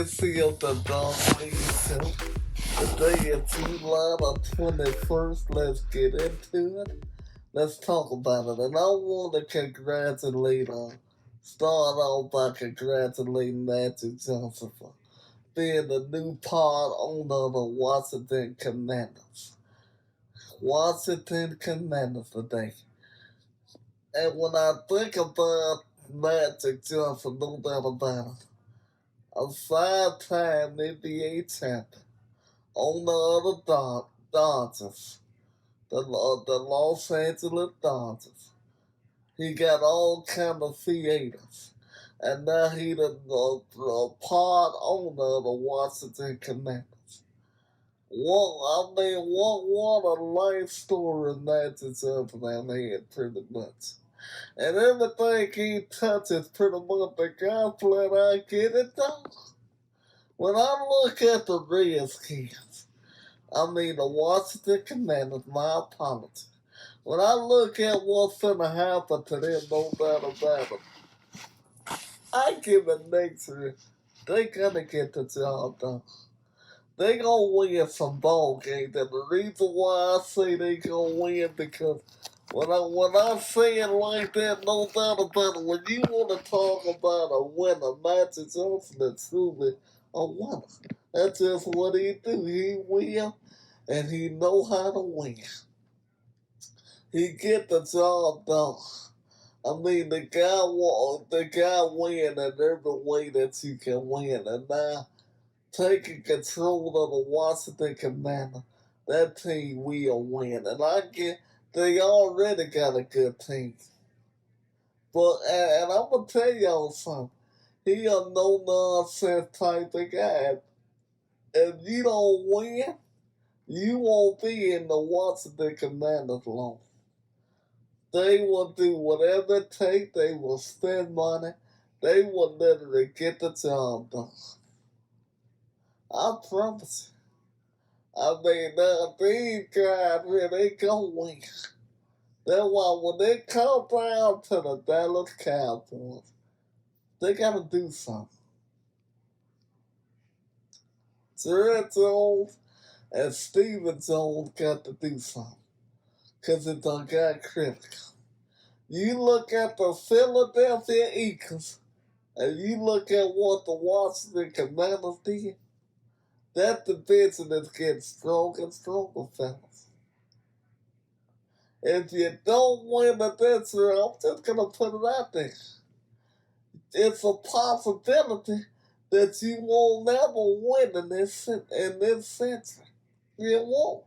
legacy of the dog himself. Today is July the 21st. Let's get into it. Let's talk about it. And I want to start off by congratulating Magic Johnson for being the new part owner of the Washington Commanders. Washington Commanders today. And when I think about Magic Johnson, no doubt about it, a 5-time NBA champion, owner of the Dodgers, the Los Angeles Dodgers. He got all kind of theaters. And now he the part owner of the Washington Commanders. What a life story matches up in that head pretty much. And everything he touches pretty much the guy flat out get it done. When I look at the Redskins, the Washington Commanders, my apologies. When I look at what's going to happen to them, no doubt about it, I give it next year. They're going to get the job done. They're going to win some ball games. And the reason why I say they're going to win because when I say it like that, no doubt about it, when you want to talk about a winner, Magic Johnson is truly a winner. That's just what he do. He win, and he know how to win. He get the job done. The guy win in every way that you can win, and now taking control of the Washington Commanders, that team will win. And they already got a good team. And I'm gonna tell y'all something. He a no nonsense type of guy. If you don't win, you won't be in the Washington Commanders long. They will do whatever it takes. They will spend money. They will literally get the job done. I promise you. These guys here, they gonna win. That's why when they come down to the Dallas Cowboys, they gotta do something. Jared Jones and Steven Jones got to do something. Because it done got critical. You look at the Philadelphia Eagles, and you look at what the Washington Commanders did, that division is getting stronger and stronger, fellas. If you don't win this year, I'm just going to put it out there. It's a possibility that you won't never win in this century. You won't.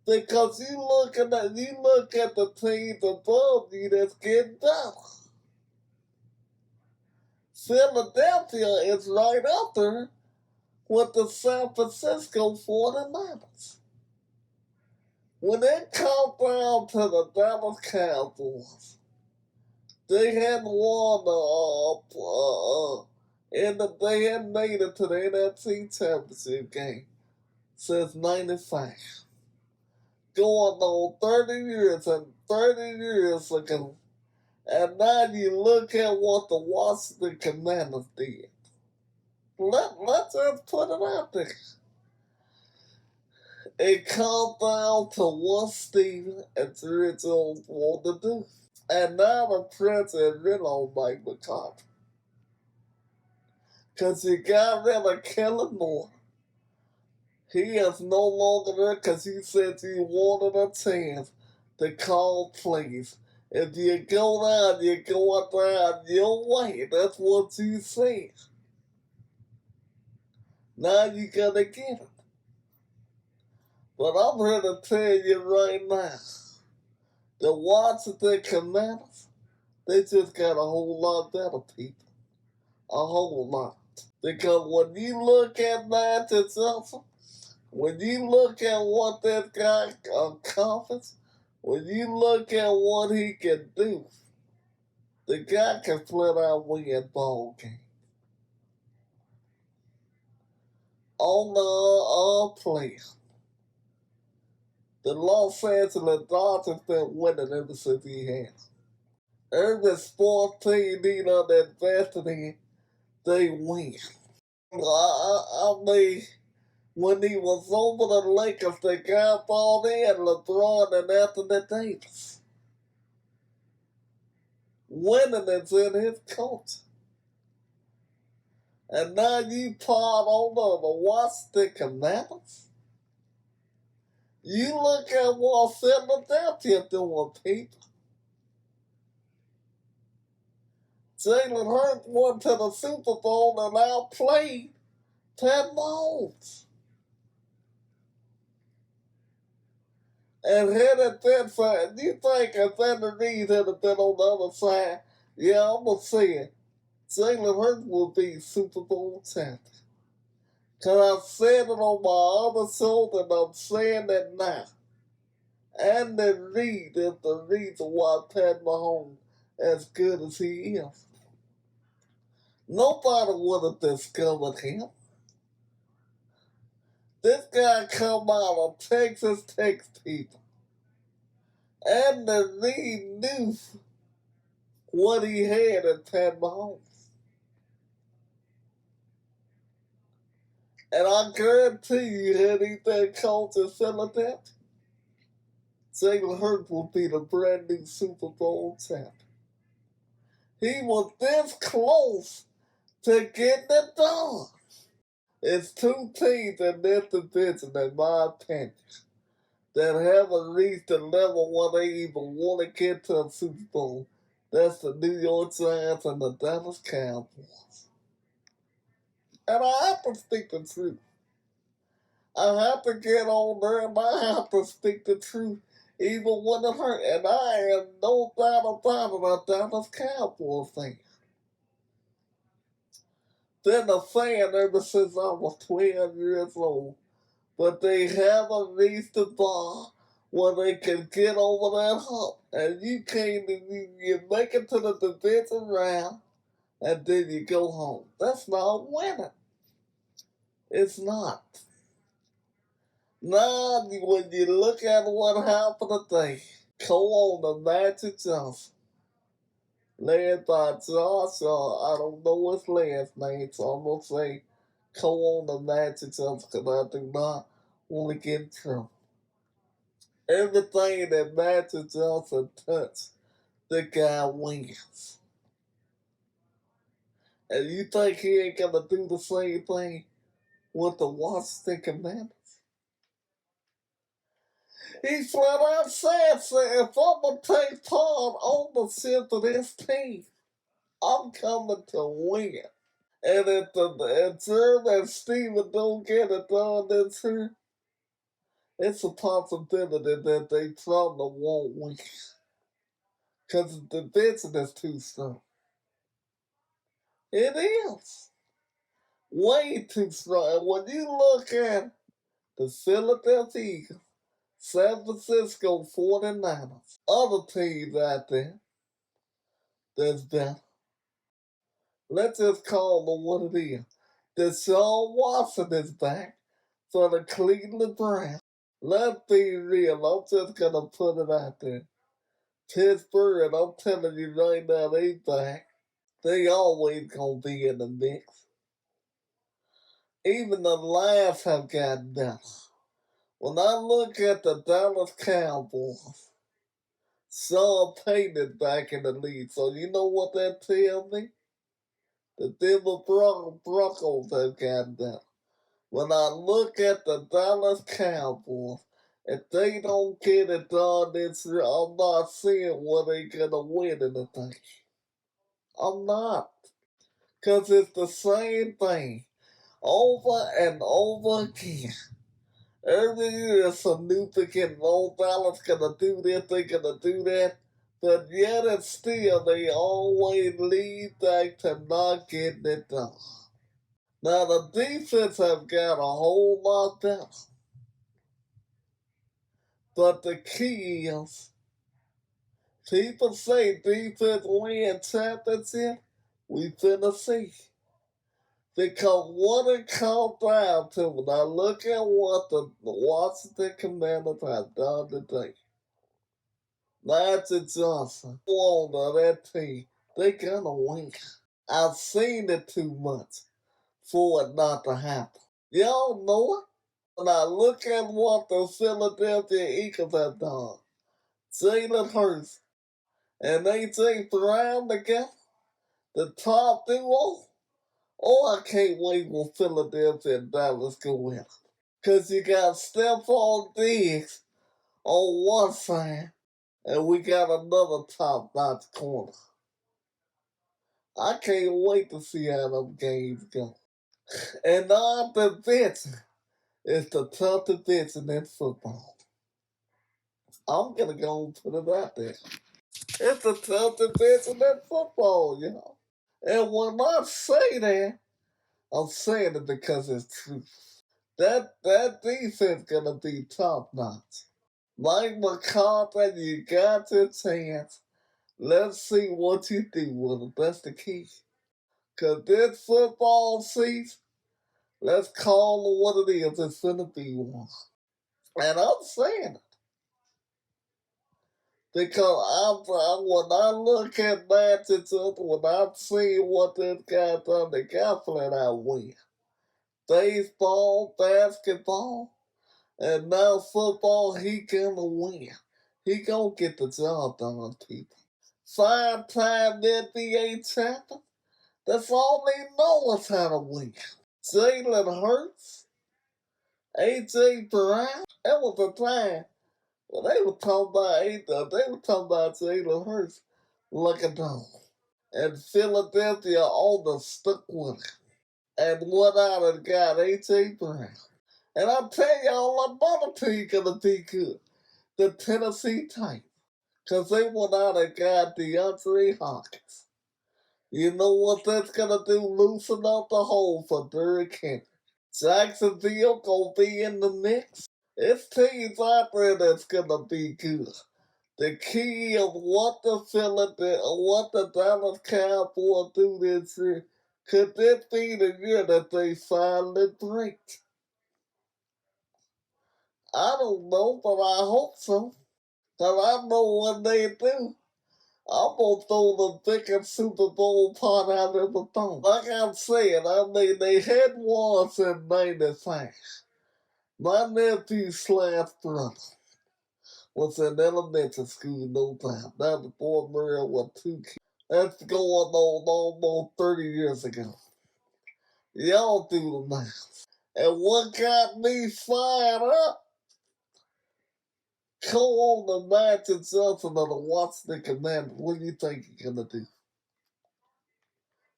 Because you look at the teams above you that's getting better. Philadelphia is right up there with the San Francisco 49ers. When it comes down to the Dallas Cowboys, they hadn't won they hadn't made it to the NFC Championship game since '95. Going on 30 years ago. And now you look at what the Washington Commanders did. Let's just put it out there. It comes down to what Steven and Jared Jones want to do. And now the president really on Mike McCarthy. Because you got rid of Kellen Moore. He is no longer there because he said he wanted a chance to call plays. If you go down your way. That's what you said. Now you gotta get it. But I'm here to tell you right now, the Washington Commanders, they just got a whole lot better people. A whole lot. Because when you look at Magic Johnson, when you look at what that guy accomplished, when you look at what he can do, the guy can flat out win ball game. On the player. The Los Angeles Dodgers been winning ever since he has. Every sports team need on that invested in, they win. I mean, when he was over the Lakers, the guy brought in LeBron and Anthony Davis. Winning is in his culture. And now you part over the Washington Commanders? You look at what Philadelphia doing, people. Jalen Hurts went to the Super Bowl and outplayed Pat Mahomes. And had it been for, you think if Andy Reid had been on the other side, yeah, I'm going to say it, Jalen Hurts will be Super Bowl champion. Because I said it on my other show and I'm saying it now. Andy Reid is the reason why Pat Mahomes as good as he is. Nobody would have discovered him. This guy come out of Texas Tech, people. Andy Reid knew what he had in Pat Mahomes. And I guarantee you, had he been coach in Philadelphia, Jalen Hurts would be the brand new Super Bowl champion. He was this close to getting it done. It's two teams in this division, in my opinion, that haven't reached the level where they even want to get to a Super Bowl. That's the New York Giants and the Dallas Cowboys. And I have to speak the truth. I have to get on there and I have to speak the truth, even when it hurts. And I have no doubt about it, a Dallas Cowboys fan. Been a fan ever since I was 12 years old. But they haven't reached the bar where they can get over that hump. And you can't, you make it to the division round, and then you go home. That's not winning. It's not. Now, when you look at what happened today, co-owner Magic Johnson, led by Joshua, I don't know his last name, so I'm going to say co-owner Magic Johnson, because I do not want to get in trouble. Everything that Magic Johnson touched, the guy wins. And you think he ain't gonna do the same thing with the Washington Commanders? He flat out said, if I'm gonna take part ownership of this team, I'm coming to win. And if Jerry and Steven don't get it done this year, it's a possibility that they probably won't win. Because the division is too strong. It is. Way too strong. And when you look at the Philadelphia Eagles, San Francisco 49ers, other teams out there that's better, let's just call them what it is. Deshaun Watson is back for the Cleveland Browns. Let's be real. I'm just going to put it out there. Pittsburgh, and I'm telling you right now, they back. They always going to be in the mix. Even the Lions have gotten better. When I look at the Dallas Cowboys, Sean Payton is back in the league. So you know what that tells me? The Denver Broncos have gotten better. When I look at the Dallas Cowboys, if they don't get it done this year, I'm not seeing where they're going to win anything. I'm not. Because it's the same thing over and over again. Every year it's a new beginning. Old Dallas gonna do this, they gonna do that. But yet and still they always lead back to not getting it done. Now the defense have got a whole lot better. But the key is, people say defense win championship, we finna see. Because what it comes down to, when I look at what the Washington Commanders have done today, Magic Johnson, owner of that team, they gonna win. I've seen it too much for it not to happen. Y'all know it? When I look at what the Philadelphia Eagles have done, Jalen Hurts and AJ Brown together, the top duo, oh, I can't wait when Philadelphia and Dallas go in. Because you got Stephon Diggs on one side, and we got another top-notch corner. I can't wait to see how them games go. And our division is the tough division in football. I'm going to go and put it out there. It's the tough division in football, you know. And when I say that, I'm saying it because it's true. That defense gonna be top notch. Mike McCarthy, you got your chance. Let's see what you do with it. That's the key. Cause this football season, let's call it what it is. It's gonna be one. And I'm saying it. Because when I look at matches up, when I see what this guy done, the guy flat out win. Baseball, basketball, and now football, he gonna win. He gonna get the job done, people. 5-time NBA champion. That's all they know is how to win. Jalen Hurts, AJ Brown. That was the time when they were talking about Jalen Hurts like a dog. And Philadelphia owners stuck with it. And went out and got AJ Brown. And I tell y'all another team gonna be good. The Tennessee Titans. Because they went out and got DeAndre Hopkins. You know what that's gonna do? Loosen up the hole for Derrick Henry. Jacksonville gonna be in the mix. It's teams out there that's gonna be good. The key of what the Dallas Cowboys do this year, could this be the year that they finally break? I don't know, but I hope so. Cause I know when they do, I'm gonna throw the biggest Super Bowl party I've ever thrown. Like I'm saying, I mean, they had wars in '95. My nephew slash brother was in elementary school, no time. Now the boy married with 2 kids. That's going on almost 30 years ago. Y'all do the math. And what got me fired up? Go on the Magic Johnson of the Washington Commanders. What do you think you're gonna do?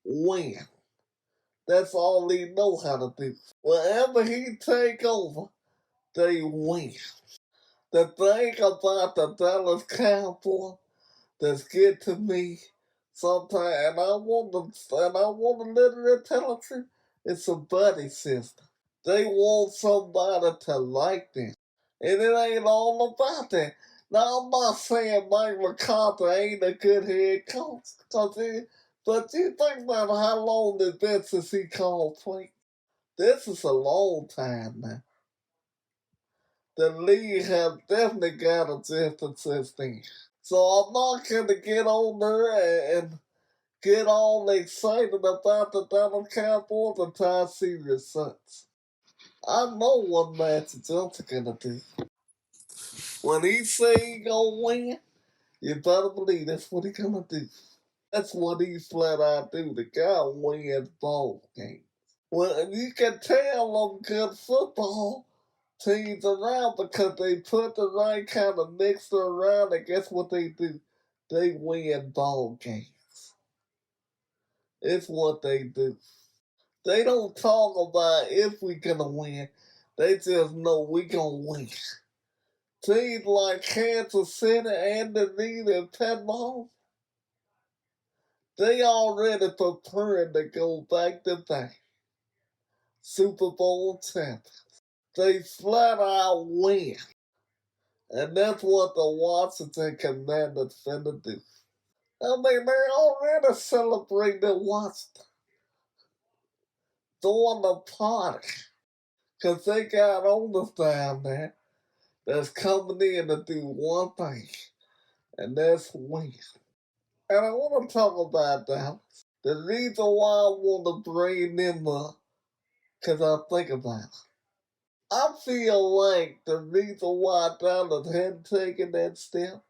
Win. That's all he know how to do. Wherever he take over, they win. The thing about the Dallas Cowboys that's good to me sometimes, and I want to literally tell the truth, it's a buddy system. They want somebody to like them. And it ain't all about that. Now, I'm not saying Mike McCarthy ain't a good head coach, but you think about how long it's been since he called play. This is a long time now. The league has definitely got adjusted since then. So I'm not going to get on there and get all excited about the Dallas Cowboys until I see results. I know what Matthew Johnson gonna do. When he say he gonna win, you better believe that's what he gonna do. That's what he flat out do. The guy wins ball games. Well, you can tell them good football teams around because they put the right kind of mixer around, and guess what they do? They win ball games. It's what they do. They don't talk about if we gonna win. They just know we gonna win. Teams like Kansas City, Andy Reid, and Pat Mahomes, they already preparing to go back to back. Super Bowl champions. They flat out win. And that's what the Washington Commanders finna do. I mean, they already celebrated Washington. Throwing the party. Because they got owners down there that's coming in to do one thing. And that's win. And I want to talk about that. The reason why I want to bring them up 'cause I think about it. I feel like the reason why Donald hadn't taken that step,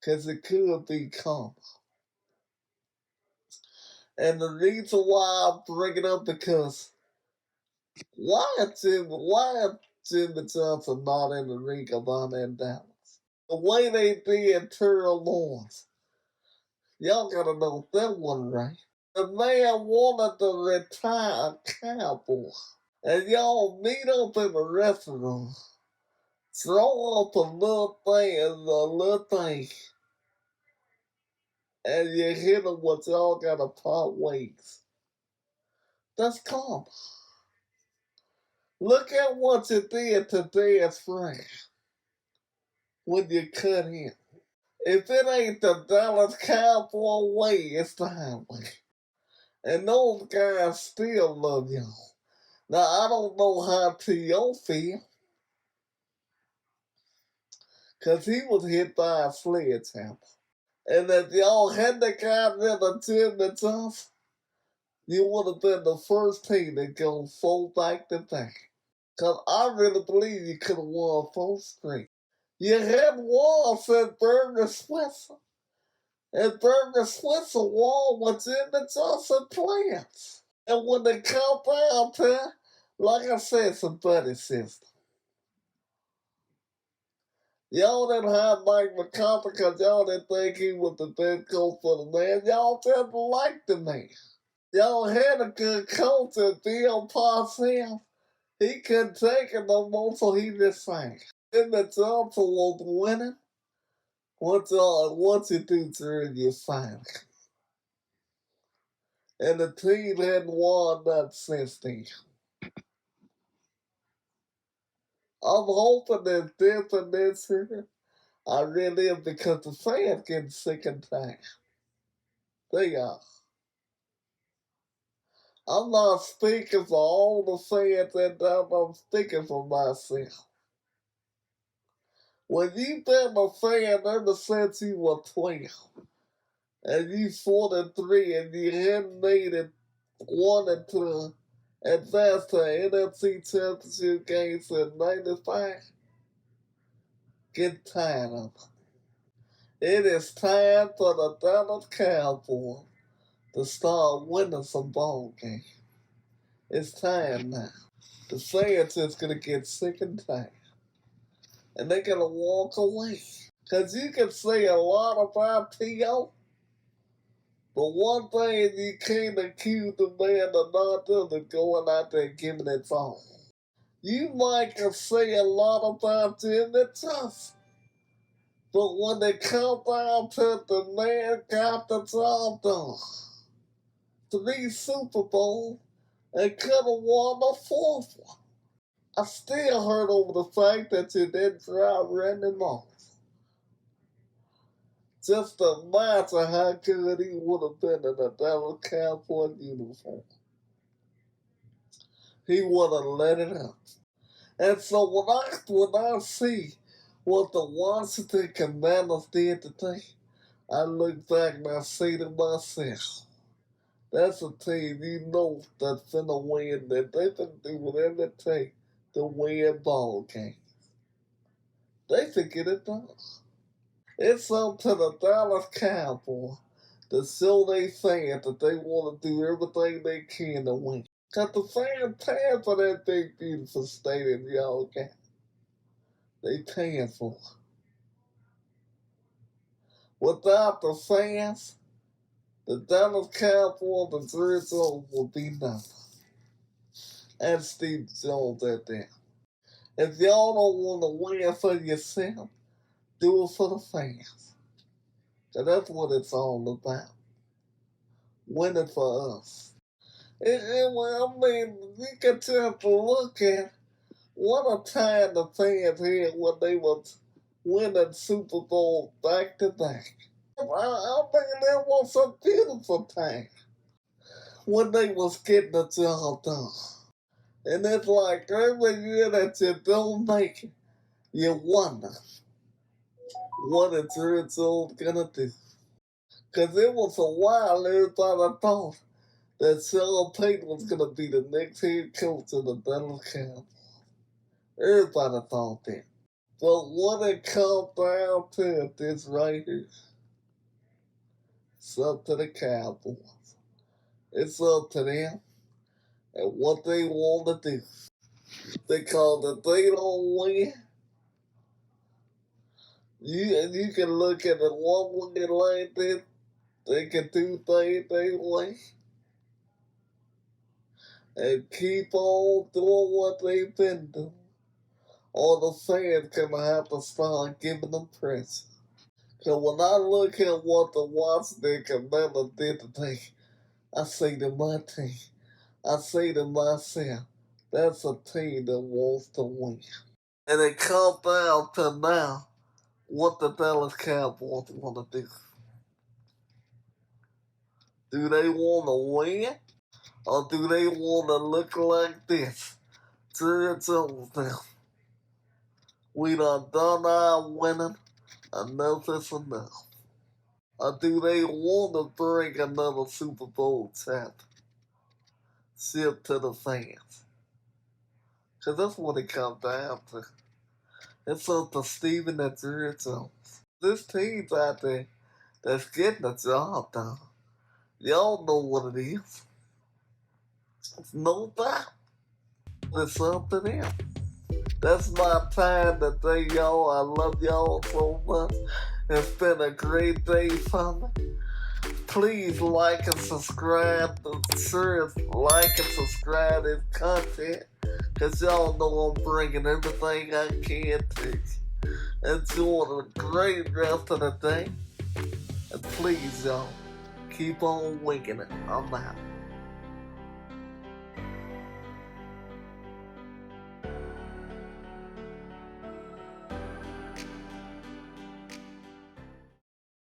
'cause it could be karma. And the reason why I bring it up because why Jimmy Johnson not in the Ring of Honor in Dallas? The way they did Terrell Lawrence, y'all gotta know that one right. The man wanted to retire a cowboy. And y'all meet up in the restaurant, throw up a little thing, and you hit them with y'all gotta part ways. That's karma. Look at what you did to Dez Frank when you cut him. If it ain't the Dallas Cowboy way, it's the highway. And those guys still love y'all. Now, I don't know how T.O. feel, because he was hit by a sledgehammer. And if y'all hadn't got rid of Jimmy Johnson, you would have been the first team to go 4 back-to-back. Because I really believe you could have won 4 straight. You had one since Bernie Switzer. And Bernie Switzer won with Jimmy Johnson plans. And when they come down to, like I said, it's a buddy system. Y'all didn't have Mike McCarthy because y'all didn't think he was the best coach for the man. Y'all didn't like the man. Y'all had a good coach and Bill Parcells. He couldn't take it no more, so he resigned. Then the Johnson was winning. Once you do turn, you fine. And the team hadn't won that since then. I'm hoping that this and this here, I really am because the fans getting sick and tired. They are. I'm not speaking for all the fans and I'm speaking for myself. When you've been a fan ever since you were 12, and you 43 and you hadn't made it, wanted to advance to NFC Championship games in 95, get tired of it. It is time for the Dallas Cowboys to start winning some ball games. It's time now. The fans just gonna get sick and tired. And they're gonna walk away. Cause you can say a lot about T.O., but one thing you can't accuse the man of not doing is going out there and giving it all. You might can say a lot about Jimmy Johnson, but when they come down to the man got the job done. 3 Super Bowls and could have won the 4th one. I still hurt over the fact that you didn't drive Randy Moss. Just imagine how good he would have been in a Dallas Cowboy uniform. He would have let it out. And so when I see what the Washington Commanders did today, I look back and I say to myself, that's a team you know that's finna win, that they can do whatever it takes to win ball games. They can get it done. It's up to the Dallas Cowboys to show they fans that they want to do everything they can to win. Because the fans paying for that big, beautiful stadium y'all got. They paying for it. Without the fans, the Dallas Cowboys, the Jerry Jones will be nothing. And Steve Jones at that. If y'all don't want to win for yourself, do it for the fans. So that's what it's all about. Winning for us. Well, I mean, you can tell to look at what a time the fans had when they was winning Super Bowl back to back. I think that was a beautiful time when they was getting the job done. And it's like every year that you don't make it, you wonder what is Jerry Jones gonna do. Cause it was a while everybody thought that Sean Payton was going to be the next head coach of the Dallas Cowboys. Everybody thought that. But when it comes down to this right here, it's up to the Cowboys. It's up to them and what they want to do. Because if they don't win, you can look at it one way like this. They can do things they way and keep on doing what they've been doing. All the fans gonna have to start giving them praise. Cause when I look at what the Washington Commanders did today, I say to my team, I say to myself, that's a team that wants to win. And it comes down to now what the Dallas Cowboys want to do. Do they want to win? Or do they want to look like this? Jerry Jones now. We done our winning. Enough is enough. Or do they want to bring another Super Bowl championship to the fans? Because that's what it comes down to. It's up to Steven and Jerry Jones. This team's out there that's getting the job done. Y'all know what it is. It's no doubt. It's up to them. That's my time today, y'all. I love y'all so much. It's been a great day for me. Please like and subscribe. Sure, like and subscribe this content. Because y'all know I'm bringing everything I can to you. Enjoy a great rest of the day. And please, y'all, keep on winking it. I'm out.